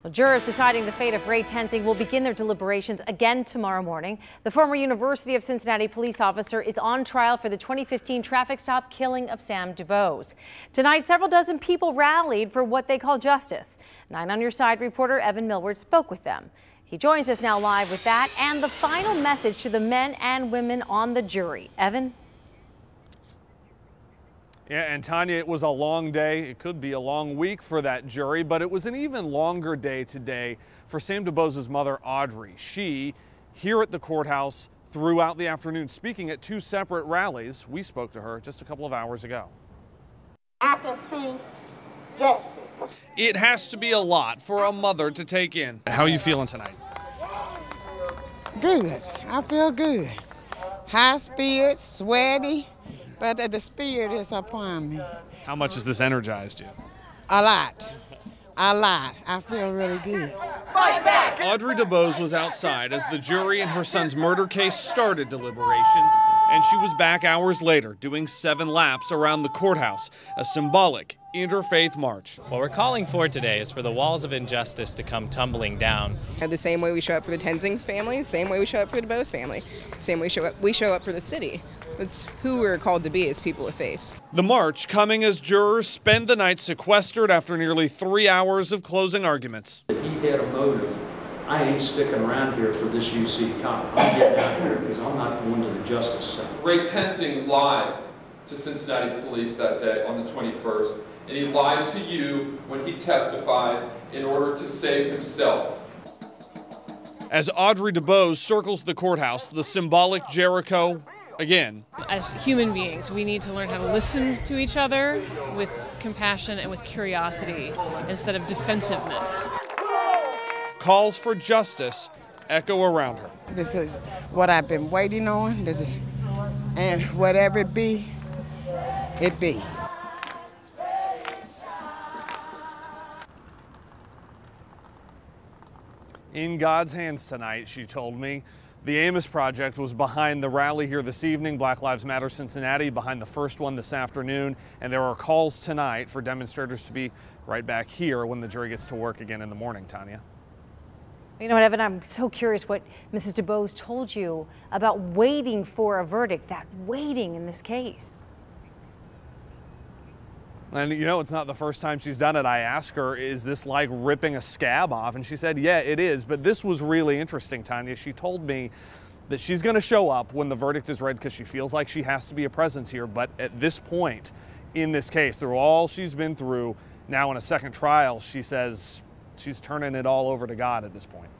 Well, jurors deciding the fate of Ray Tensing will begin their deliberations again tomorrow morning. The former University of Cincinnati police officer is on trial for the 2015 traffic stop killing of Sam DuBose. Tonight, several dozen people rallied for what they call justice. 9 on Your Side reporter Evan Millward spoke with them. He joins us now live with that and the final message to the men and women on the jury. Evan? Yeah, and Tanya, it was a long day. It could be a long week for that jury, but it was an even longer day today for Sam DuBose's mother, Audrey. She, here at the courthouse throughout the afternoon, speaking at 2 separate rallies. We spoke to her just a couple of hours ago. I can see justice. It has to be a lot for a mother to take in. How are you feeling tonight? Good. I feel good. High spirits, sweaty. But the spirit is upon me. How much has this energized you? A lot. A lot. I feel really good. Fight back! Audrey DuBose was outside as the jury in her son's murder case started deliberations, and she was back hours later doing 7 laps around the courthouse, a symbolic interfaith march. What we're calling for today is for the walls of injustice to come tumbling down. The same way we show up for the Tensing family, same way we show up for the DuBose family, same way we show up for the city. That's who we're called to be as people of faith. The march coming as jurors spend the night sequestered after nearly 3 hours of closing arguments. If he had a motive, I ain't sticking around here for this UC cop. I'm getting out here because I'm not going to the justice center. Ray Tensing lied to Cincinnati police that day on the 21st, and he lied to you when he testified in order to save himself. As Audrey DuBose circles the courthouse, the symbolic Jericho again. As human beings, we need to learn how to listen to each other with compassion and with curiosity instead of defensiveness. Calls for justice echo around her. This is what I've been waiting on. And whatever it be, it be. In God's hands tonight, she told me. The Amos Project was behind the rally here this evening, Black Lives Matter Cincinnati, behind the first one this afternoon, and there are calls tonight for demonstrators to be right back here when the jury gets to work again in the morning, Tanya. You know what, Evan, I'm so curious what Mrs. DuBose told you about waiting for a verdict, that waiting in this case. And you know, it's not the first time she's done it. I asked her, is this like ripping a scab off? And she said, yeah, it is. But this was really interesting, Tanya. She told me that she's going to show up when the verdict is read because she feels like she has to be a presence here. But at this point in this case, through all she's been through, now in a second trial, she says she's turning it all over to God at this point.